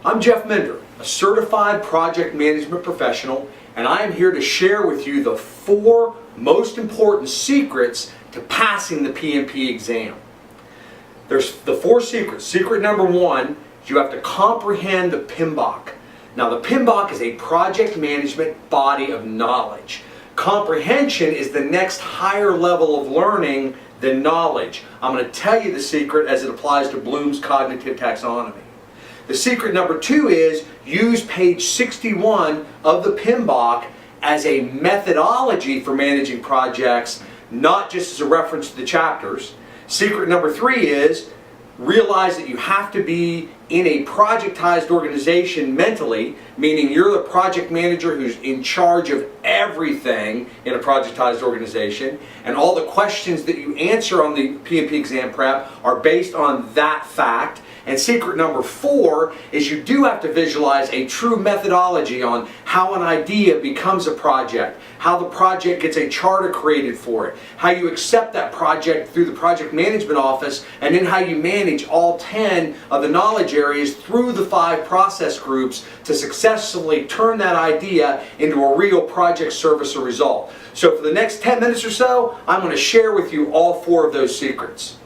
I'm Jeff Mender, a certified project management professional, and I am here to share with you the 4 most important secrets to passing the PMP exam. There's the 4 secrets. Secret number 1 is you have to comprehend the PMBOK. Now, the PMBOK is a project management body of knowledge. Comprehension is the next higher level of learning than knowledge. I'm going to tell you the secret as it applies to Bloom's cognitive taxonomy. The secret number 2 is use page 61 of the PMBOK as a methodology for managing projects, not just as a reference to the chapters. Secret number 3 is realize that you have to be in a projectized organization mentally, meaning you're the project manager who's in charge of everything in a projectized organization, and all the questions that you answer on the PMP exam prep are based on that fact. And secret number 4 is you do have to visualize a true methodology on how an idea becomes a project, how the project gets a charter created for it, how you accept that project through the project management office, and then how you manage all 10 of the knowledge areas through the 5 process groups to successfully turn that idea into a real project service or result. So for the next 10 minutes or so, I'm going to share with you all 4 of those secrets.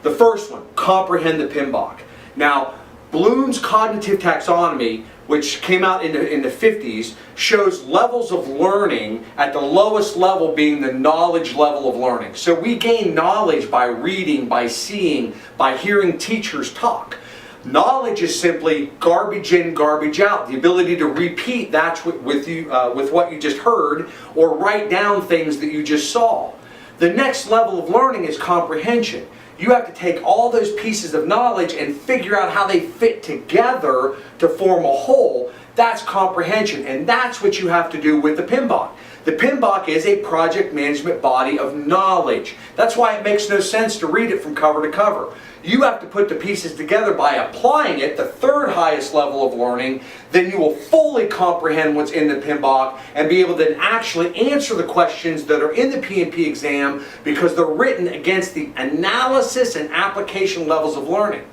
The first one, comprehend the PMBOK. Now, Bloom's cognitive taxonomy, which came out in the 50s, shows levels of learning, at the lowest level being the knowledge level of learning. So we gain knowledge by reading, by seeing, by hearing teachers talk. Knowledge is simply garbage in, garbage out. The ability to repeat that with what you just heard, or write down things that you just saw. The next level of learning is comprehension. You have to take all those pieces of knowledge and figure out how they fit together to form a whole. That's comprehension, and that's what you have to do with the PMBOK. The PMBOK is a project management body of knowledge. That's why it makes no sense to read it from cover to cover. You have to put the pieces together by applying it, the 3rd highest level of learning. Then you will fully comprehend what's in the PMBOK and be able to then actually answer the questions that are in the PMP exam because they're written against the analysis and application levels of learning.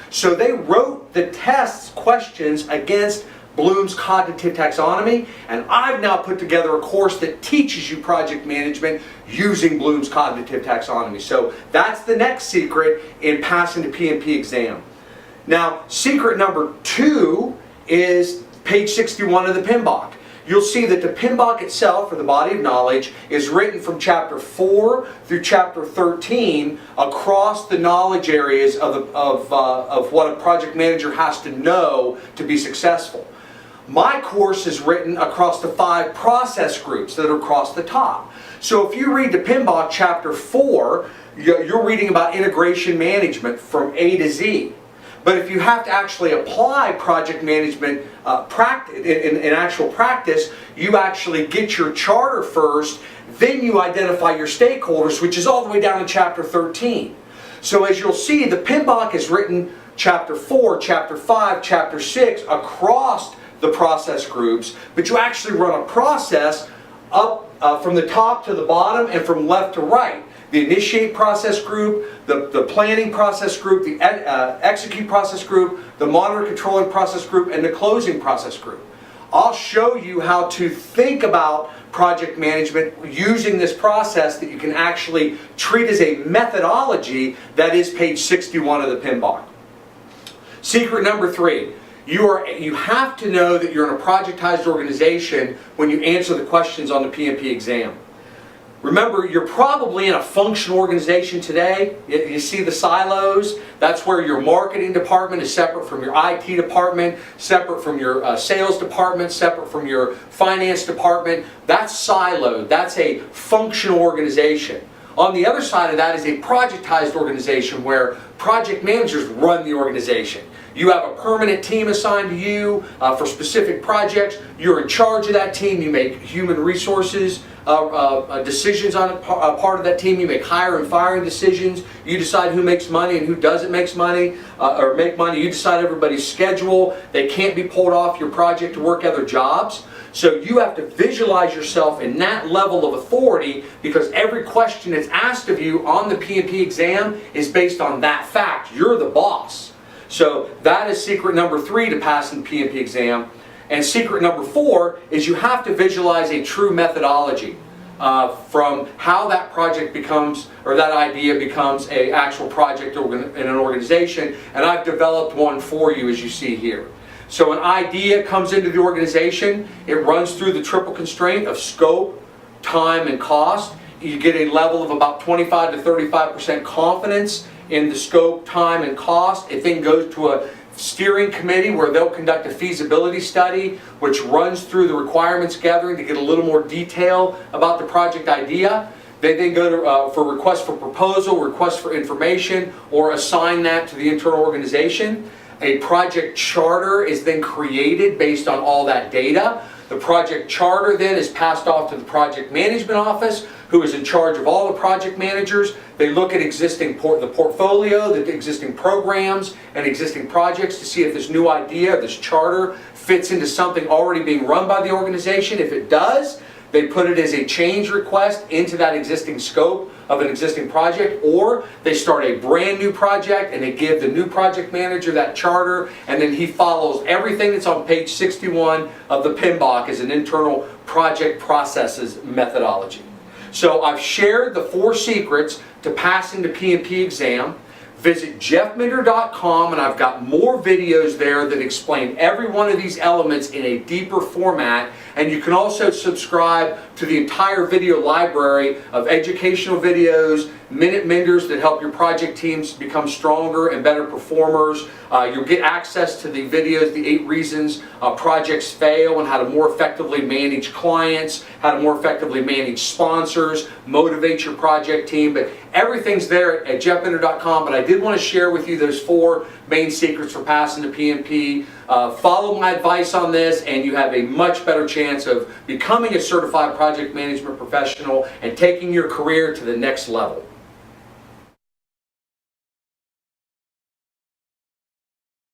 So they wrote the test questions against Bloom's cognitive taxonomy, and I've now put together a course that teaches you project management using Bloom's cognitive taxonomy. So that's the next secret in passing the PMP exam. Now, secret number 2 is page 61 of the PMBOK. You'll see that the PMBOK itself, or the body of knowledge, is written from chapter 4 through chapter 13 across the knowledge areas of what a project manager has to know to be successful. My course is written across the 5 process groups that are across the top. So if you read the PMBOK chapter 4, you're reading about integration management from A to Z. But if you have to actually apply project management in actual practice, you actually get your charter first, then you identify your stakeholders, which is all the way down to chapter 13. So as you'll see, the PMBOK is written chapter 4, chapter 5, chapter 6 across the process groups, but you actually run a process up from the top to the bottom and from left to right. The initiate process group, the planning process group, the execute process group, the monitor controlling process group, and the closing process group. I'll show you how to think about project management using this process that you can actually treat as a methodology. That is page 61 of the PMBOK. Secret number 3. You have to know that you're in a projectized organization when you answer the questions on the PMP exam. Remember, you're probably in a functional organization today. You see the silos? That's where your marketing department is separate from your IT department, separate from your sales department, separate from your finance department. That's siloed. That's a functional organization. On the other side of that is a projectized organization where project managers run the organization. You have a permanent team assigned to you for specific projects. You're in charge of that team. You make human resources decisions on a part of that team. You make hire and firing decisions. You decide who makes money and who doesn't make money. You decide everybody's schedule. They can't be pulled off your project to work other jobs. So you have to visualize yourself in that level of authority, because every question that's asked of you on the PMP exam is based on that fact. You're the boss. So that is secret number 3 to passing the PMP exam. And secret number 4 is you have to visualize a true methodology from how that project becomes, or that idea becomes an actual project in an organization. And I've developed one for you, as you see here. So an idea comes into the organization, it runs through the triple constraint of scope, time, and cost. You get a level of about 25 to 35% confidence in the scope, time, and cost. It then goes to a steering committee where they'll conduct a feasibility study which runs through the requirements gathering to get a little more detail about the project idea. They then go to, for request for proposal, request for information, or assign that to the internal organization. A project charter is then created based on all that data. The project charter then is passed off to the project management office, who is in charge of all the project managers. They look at the portfolio, the existing programs and existing projects to see if this new idea, this charter, fits into something already being run by the organization. If it does, they put it as a change request into that existing scope of an existing project, or they start a brand new project and they give the new project manager that charter, and then he follows everything that's on page 61 of the PMBOK as an internal project processes methodology. So I've shared the 4 secrets to passing the PMP exam. Visit jeffminder.com and I've got more videos there that explain every one of these elements in a deeper format. And you can also subscribe to the entire video library of educational videos, Minute Minders that help your project teams become stronger and better performers. You'll get access to the videos, the 8 reasons projects fail, and how to more effectively manage clients, how to more effectively manage sponsors, motivate your project team. But everything's there at jeffminder.com. But I did want to share with you those 4 main secrets for passing the PMP. Follow my advice on this and you have a much better chance of becoming a certified project management professional and taking your career to the next level.